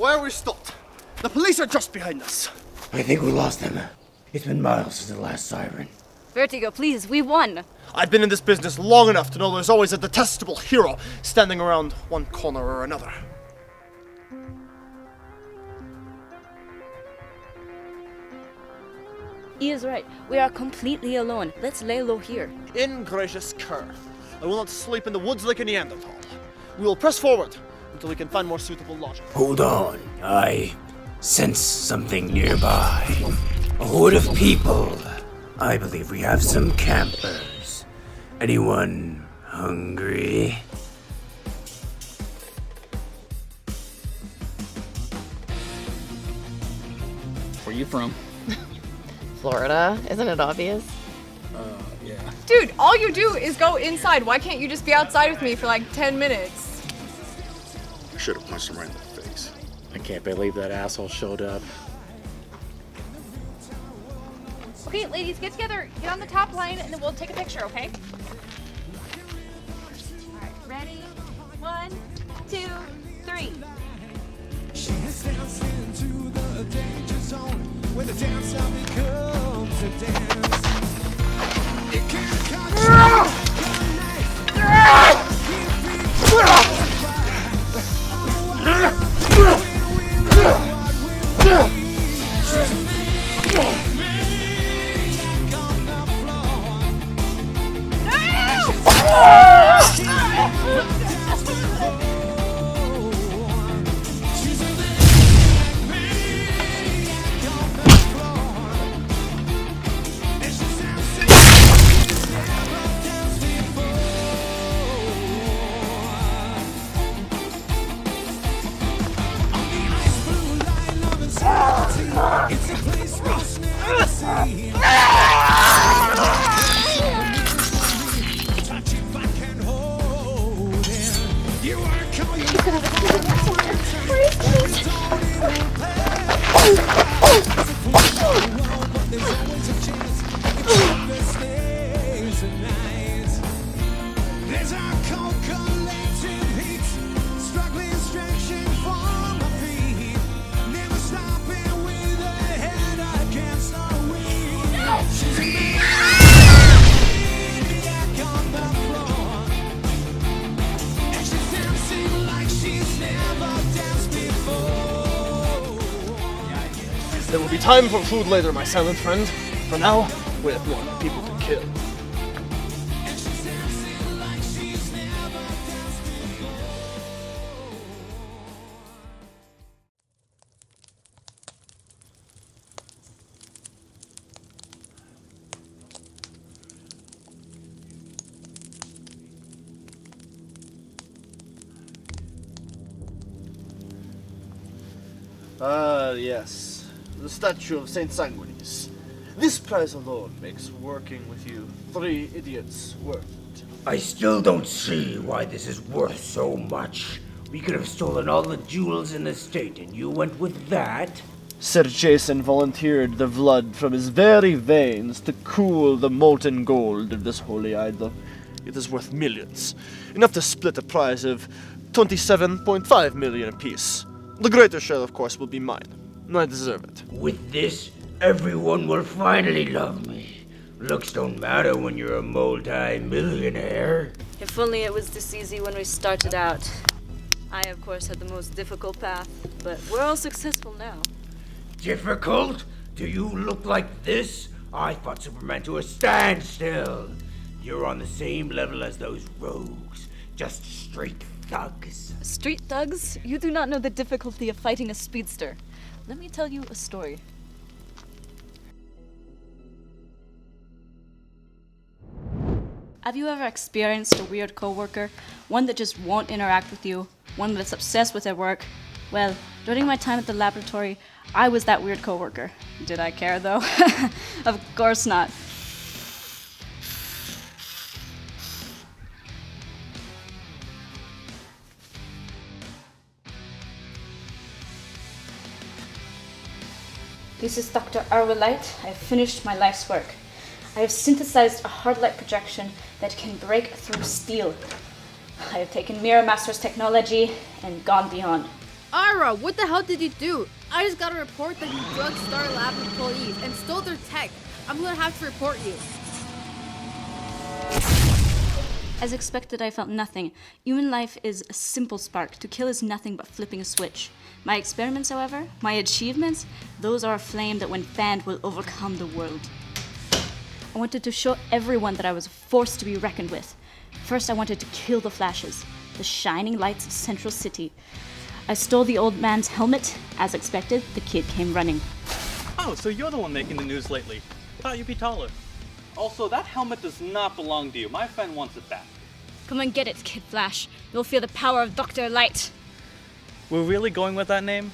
Why are we stopped? The police are just behind us. I think we lost them. It's been miles since the last siren. Vertigo, please, we won. I've been in this business long enough to know there's always a detestable hero standing around one corner or another. He is right. We are completely alone. Let's lay low here. In gracious Kerr, I will not sleep in the woods like a Neanderthal. We will press forward until we can find more suitable lodging. Hold on. I sense something nearby. A horde of people. I believe we have some campers. Anyone hungry? Where you from? Florida, isn't it obvious? Yeah. Dude, all you do is go inside. Why can't you just be outside with me for like 10 minutes? I should have punched him right in the face. I can't believe that asshole showed up. Okay, ladies, get together. Get on the top line, and then we'll take a picture, okay? All right, ready? 1, 2, 3. She has danced into the danger zone, where the dance now becomes a dance. It can't it's a place we just never see. Touch if I can hold it. You are coming. But there's always a chance. If the stays at night. There's our cold collective heat, struggling, stretching from my feet. Never stopping with a head against the wind. She's a maniac on the floor, and she's dancing like she's never danced before. There will be time for food later, my silent friend. For now, we have more people to kill. And she's dancing like she's never danced before. Yes. The statue of Saint Sanguinis. This prize alone makes working with you 3 idiots worth it. I still don't see why this is worth so much. We could have stolen all the jewels in the state, and you went with that? Sir Jason volunteered the blood from his very veins to cool the molten gold of this holy idol. It is worth millions, enough to split a prize of 27.5 million apiece. The greater share, of course, will be mine. I deserve it. With this, everyone will finally love me. Looks don't matter when you're a multi-millionaire. If only it was this easy when we started out. I, of course, had the most difficult path, but we're all successful now. Difficult? Do you look like this? I fought Superman to a standstill. You're on the same level as those rogues. Just street thugs. Street thugs? You do not know the difficulty of fighting a speedster. Let me tell you a story. Have you ever experienced a weird coworker? One that just won't interact with you? One that's obsessed with their work? Well, during my time at the laboratory, I was that weird coworker. Did I care though? Of course not. This is Dr.Light. I have finished my life's work. I have synthesized a hard light projection that can break through steel. I have taken Mirror Master's technology and gone beyond. Ira, what the hell did you do? I just got a report that you drugged Star Lab employees and stole their tech. I'm gonna have to report you. As expected, I felt nothing. Human life is a simple spark. To kill is nothing but flipping a switch. My experiments, however, my achievements, those are a flame that when fanned will overcome the world. I wanted to show everyone that I was a force to be reckoned with. First, I wanted to kill the flashes, the shining lights of Central City. I stole the old man's helmet. As expected, the kid came running. Oh, so you're the one making the news lately. Thought you'd be taller. Also, that helmet does not belong to you. My friend wants it back. Come and get it, Kid Flash. You'll feel the power of Dr.Light. We're really going with that name?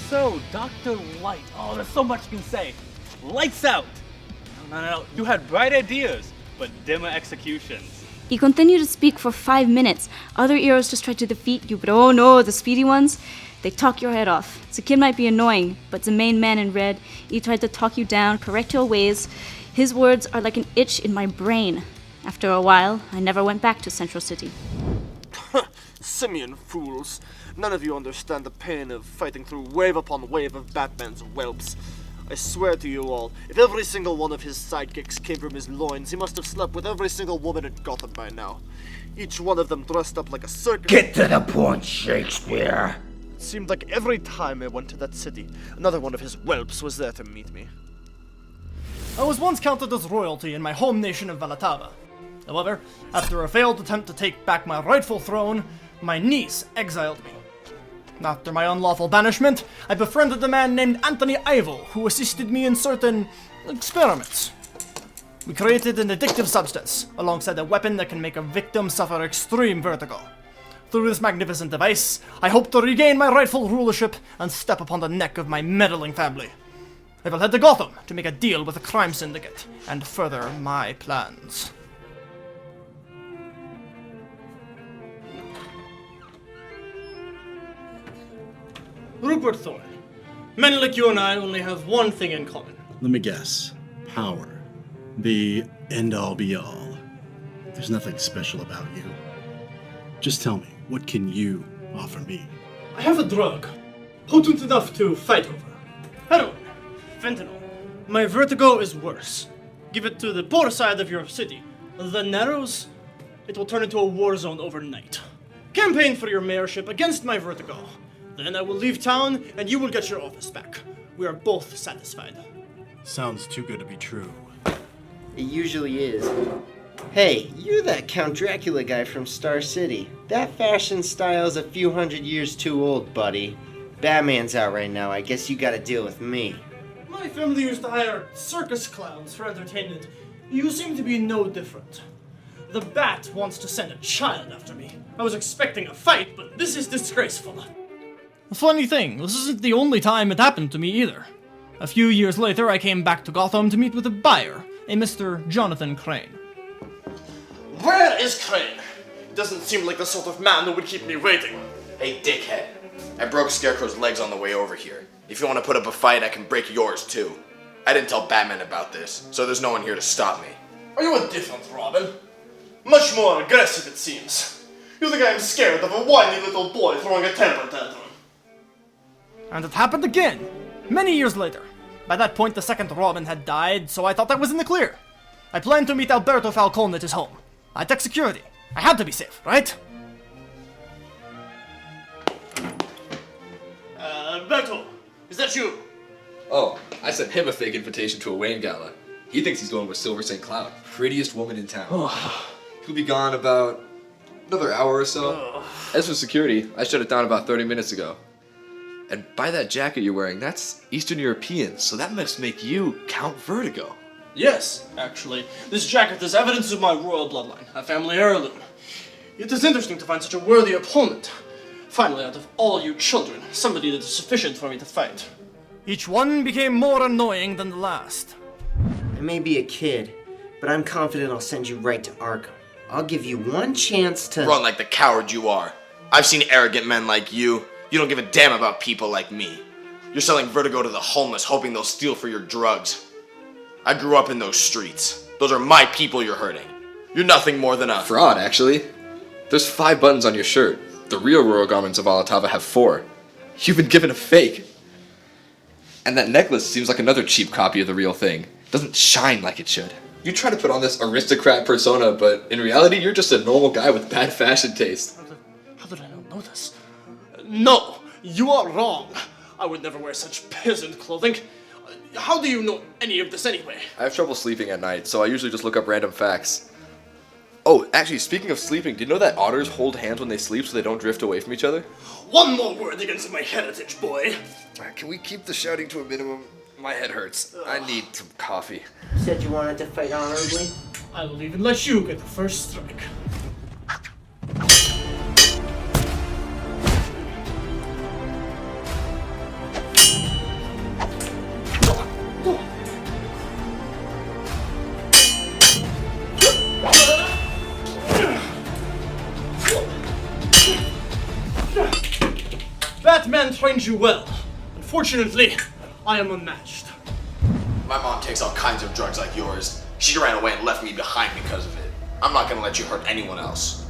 So, Dr.Light. Oh, there's so much you can say. Lights out! No. You had bright ideas, but dimmer executions. You continue to speak for 5 minutes. Other heroes just try to defeat you, but oh no, the speedy ones, they talk your head off. The kid might be annoying, but the main man in red, he tried to talk you down, correct your ways. His words are like an itch in my brain. After a while, I never went back to Central City. Simian fools. None of you understand the pain of fighting through wave upon wave of Batman's whelps. I swear to you all, if every single one of his sidekicks came from his loins, he must have slept with every single woman in Gotham by now. Each one of them dressed up like a circus. Get to the point, Shakespeare. It seemed like every time I went to that city, another one of his whelps was there to meet me. I was once counted as royalty in my home nation of Valatava. However, after a failed attempt to take back my rightful throne, my niece exiled me. After my unlawful banishment, I befriended a man named Anthony Ivo, who assisted me in certain experiments. We created an addictive substance, alongside a weapon that can make a victim suffer extreme vertigo. Through this magnificent device, I hope to regain my rightful rulership and step upon the neck of my meddling family. I will head to Gotham to make a deal with the crime syndicate and further my plans. Rupert Thorne, men like you and I only have one thing in common. Let me guess. Power. The end-all be-all. There's nothing special about you. Just tell me, what can you offer me? I have a drug, potent enough to fight over. Heroin, fentanyl. My vertigo is worse. Give it to the poor side of your city. The Narrows, it will turn into a war zone overnight. Campaign for your mayorship against my vertigo. Then I will leave town, and you will get your office back. We are both satisfied. Sounds too good to be true. It usually is. Hey, you're that Count Dracula guy from Star City. That fashion style's a few hundred years too old, buddy. Batman's out right now. I guess you gotta deal with me. My family used to hire circus clowns for entertainment. You seem to be no different. The Bat wants to send a child after me. I was expecting a fight, but this is disgraceful. A funny thing, this isn't the only time it happened to me either. A few years later, I came back to Gotham to meet with a buyer, a Mr. Jonathan Crane. Where is Crane? He doesn't seem like the sort of man who would keep me waiting. Hey, dickhead. I broke Scarecrow's legs on the way over here. If you want to put up a fight, I can break yours too. I didn't tell Batman about this, so there's no one here to stop me. Are you a different Robin? Much more aggressive, it seems. You think I am scared of a whiny little boy throwing a temper tantrum? And it happened again, many years later. By that point, the second Robin had died, so I thought I was in the clear. I planned to meet Alberto Falcone at his home. I took security. I had to be safe, right? Alberto, is that you? Oh, I sent him a fake invitation to a Wayne gala. He thinks he's going with Silver St. Cloud, prettiest woman in town. He'll be gone about another hour or so. As for security, I shut it down about 30 minutes ago. And by that jacket you're wearing, that's Eastern European, so that must make you Count Vertigo. Yes, actually. This jacket is evidence of my royal bloodline, a family heirloom. It is interesting to find such a worthy opponent. Finally, out of all you children, somebody that is sufficient for me to fight. Each one became more annoying than the last. I may be a kid, but I'm confident I'll send you right to Arkham. I'll give you one chance to Run like the coward you are. I've seen arrogant men like you. You don't give a damn about people like me. You're selling Vertigo to the homeless, hoping they'll steal for your drugs. I grew up in those streets. Those are my people you're hurting. You're nothing more than a fraud, actually. There's 5 buttons on your shirt. The real royal garments of Alatava have 4. You've been given a fake. And that necklace seems like another cheap copy of the real thing. Doesn't shine like it should. You try to put on this aristocrat persona, but in reality, you're just a normal guy with bad fashion taste. How did I not know this? No, you are wrong. I would never wear such peasant clothing. How do you know any of this anyway? I have trouble sleeping at night, so I usually just look up random facts. Oh, actually, speaking of sleeping, do you know that otters hold hands when they sleep so they don't drift away from each other? One more word against my heritage, boy. Can we keep the shouting to a minimum? My head hurts. I need some coffee. Said you wanted to fight honorably? I will even let you get the first strike. That man trained you well. Unfortunately, I am unmatched. My mom takes all kinds of drugs like yours. She ran away and left me behind because of it. I'm not gonna let you hurt anyone else.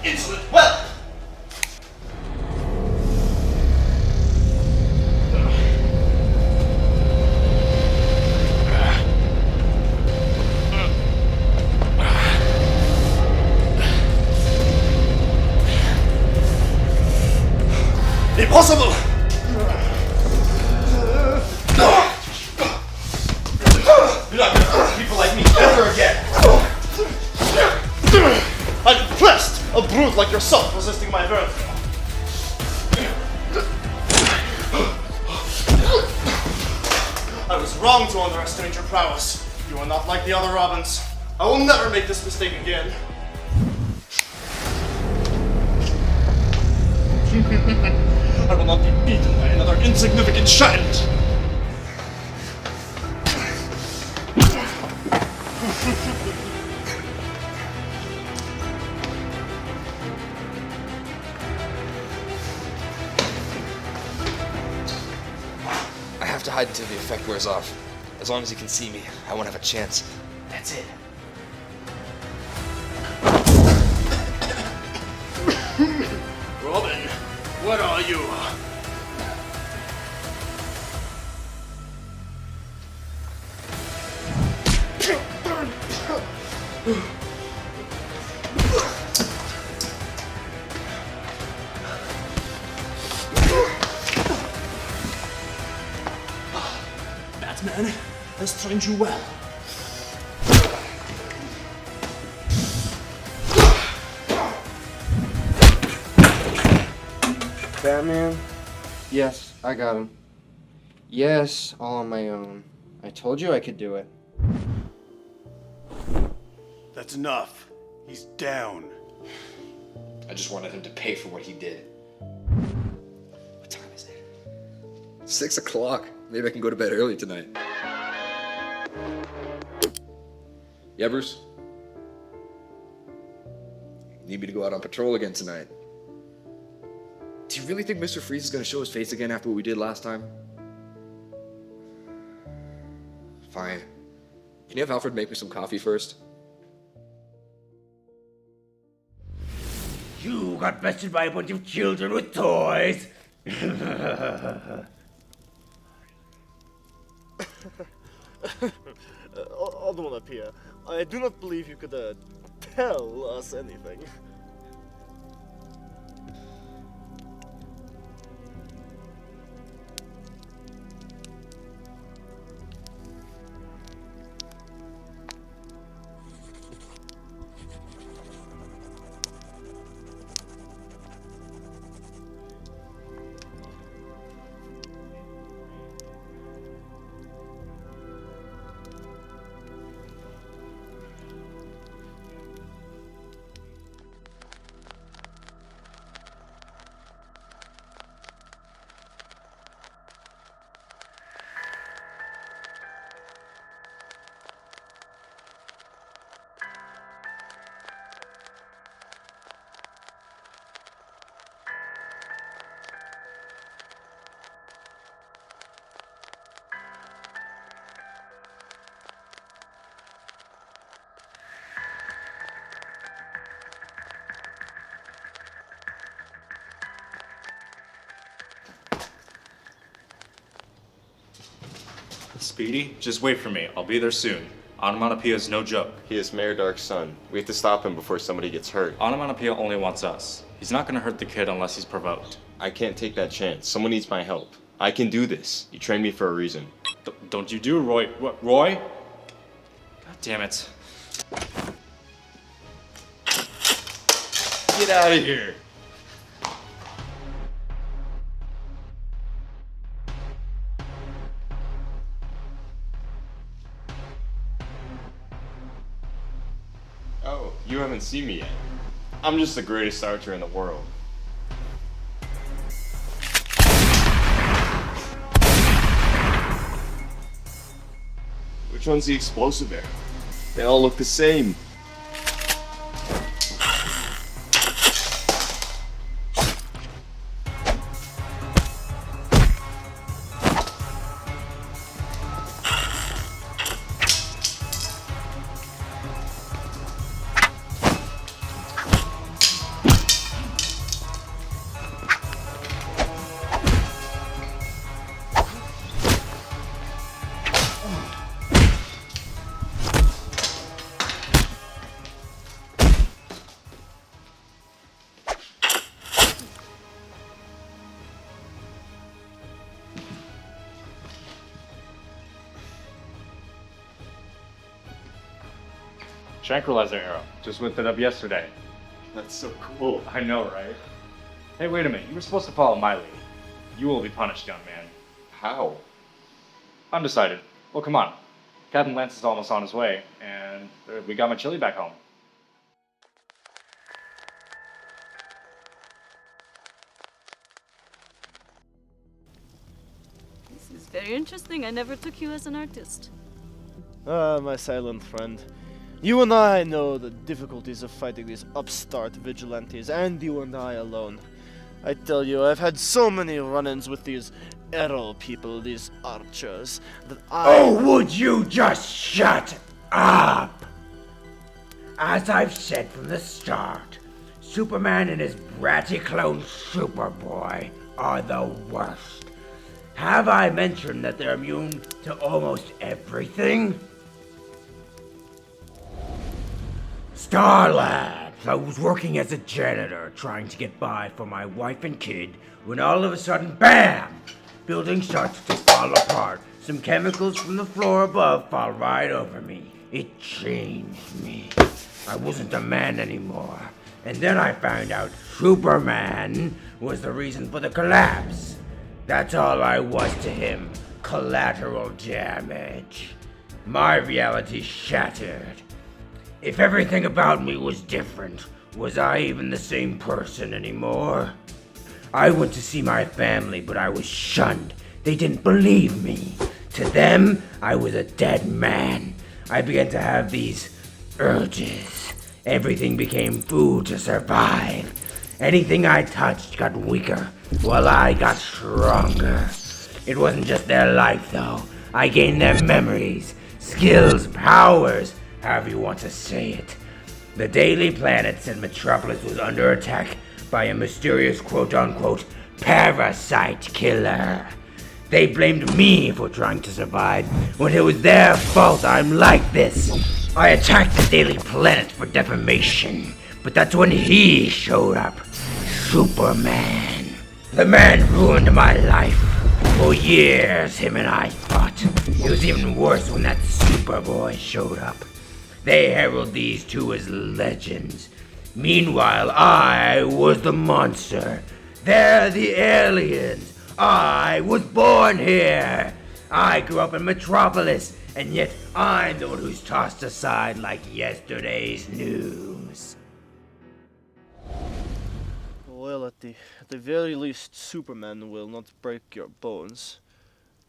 Insolent well! Impossible! You're not gonna hurt people like me ever again! I'm impressed! A brute like yourself resisting my vertigo. I was wrong to underestimate your prowess. You are not like the other Robins. I will never make this mistake again. I will not be beaten by another insignificant child. I have to hide until the effect wears off. As long as he can see me, I won't have a chance. That's it. Robin, where are you? Batman has trained you well. Batman? Yes, I got him. Yes, all on my own. I told you I could do it. That's enough. He's down. I just wanted him to pay for what he did. What time is it? 6 o'clock. Maybe I can go to bed early tonight. Yeah, Bruce? Need me to go out on patrol again tonight. Do you really think Mr. Freeze is going to show his face again after what we did last time? Fine. Can you have Alfred make me some coffee first? You got bested by a bunch of children with toys. Onomatopoeia, I do not believe you could tell us anything. Speedy, just wait for me. I'll be there soon. Onomatopoeia is no joke. He is Mayor Dark's son. We have to stop him before somebody gets hurt. Onomatopoeia only wants us. He's not gonna hurt the kid unless he's provoked. I can't take that chance. Someone needs my help. I can do this. You trained me for a reason. Don't you do, Roy? What, Roy? God damn it. Get out of here. Oh, you haven't seen me yet. I'm just the greatest archer in the world. Which one's the explosive arrow? They all look the same. Tranquilizer arrow. Just whipped it up yesterday. That's so cool. I know, right? Hey, wait a minute. You were supposed to follow my lead. You will be punished, young man. How? Undecided. Well, come on. Captain Lance is almost on his way, and we got my chili back home. This is very interesting. I never took you as an artist. Ah, my silent friend. You and I know the difficulties of fighting these upstart vigilantes, and you and I alone. I tell you, I've had so many run-ins with these arrow people, these archers, that Oh, would you just shut up? As I've said from the start, Superman and his bratty clone Superboy are the worst. Have I mentioned that they're immune to almost everything? Star Labs. I was working as a janitor, trying to get by for my wife and kid, when all of a sudden, BAM! Building starts to fall apart. Some chemicals from the floor above fall right over me. It changed me. I wasn't a man anymore. And then I found out Superman was the reason for the collapse. That's all I was to him. Collateral damage. My reality shattered. If everything about me was different, was I even the same person anymore? I went to see my family, but I was shunned. They didn't believe me. To them, I was a dead man. I began to have these urges. Everything became food to survive. Anything I touched got weaker, while I got stronger. It wasn't just their life, though. I gained their memories, skills, powers, however you want to say it. The Daily Planet said Metropolis was under attack by a mysterious quote-unquote parasite killer. They blamed me for trying to survive when it was their fault I'm like this. I attacked the Daily Planet for defamation, but that's when he showed up. Superman. The man ruined my life. For years, him and I fought. It was even worse when that Superboy showed up. They herald these two as legends. Meanwhile, I was the monster. They're the aliens. I was born here. I grew up in Metropolis, and yet I'm the one who's tossed aside like yesterday's news. Well, at the very least, Superman will not break your bones.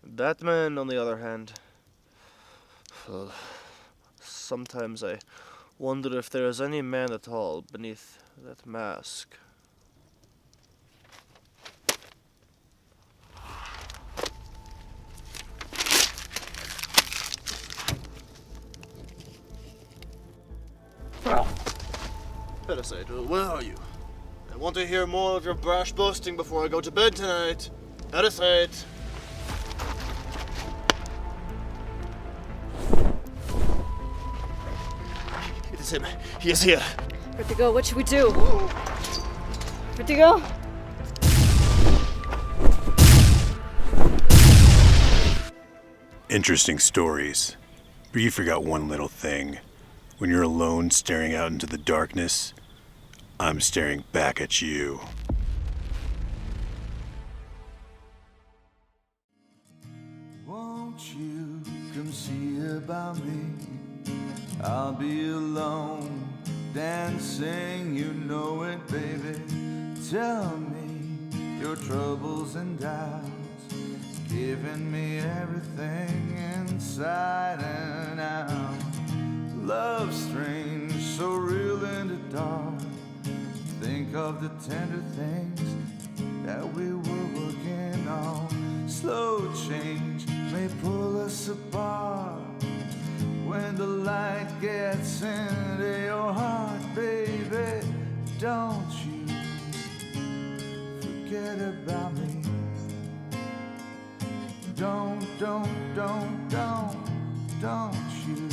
Batman, on the other hand, well, sometimes I wonder if there is any man at all beneath that mask. Parasite, where are you? I want to hear more of your brash boasting before I go to bed tonight. Parasite! It is him. He is here. Vertigo, what should we do? Vertigo? Interesting stories. But you forgot one little thing. When you're alone staring out into the darkness, I'm staring back at you. Won't you come see about me? I'll be alone, dancing, you know it, baby. Tell me your troubles and doubts, giving me everything inside and out. Love strange, so real in the dark. Think of the tender things that we were working on. Slow change may pull us apart. When the light gets into your heart, baby, don't you forget about me. Don't you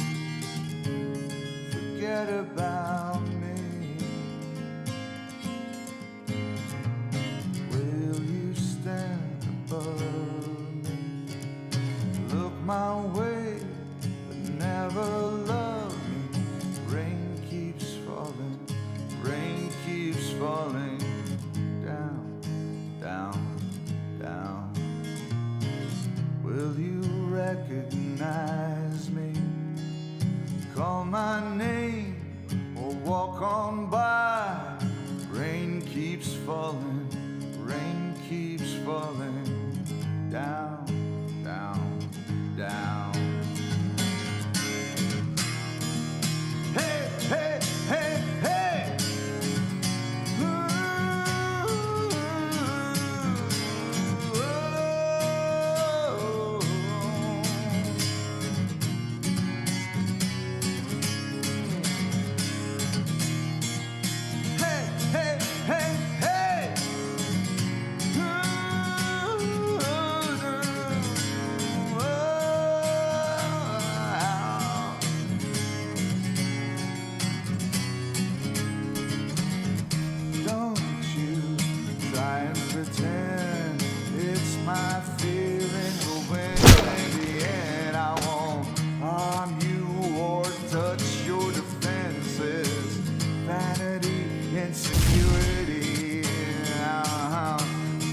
forget about me. Will you stand above me? Look my way, but never love me. Rain keeps falling down, down, down. Will you recognize me? Call my name or walk on by. Rain keeps falling down, down, down. Hey, hey, hey, hey! Pretend it's my feeling, but when in the end I won't harm you or touch your defenses. Vanity, insecurity,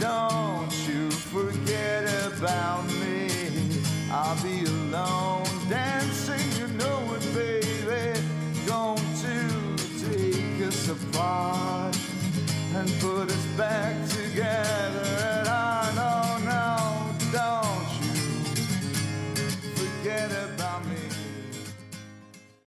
don't you forget about me. I'll be alone dancing, you know it, baby. Going to take us apart and put us back together.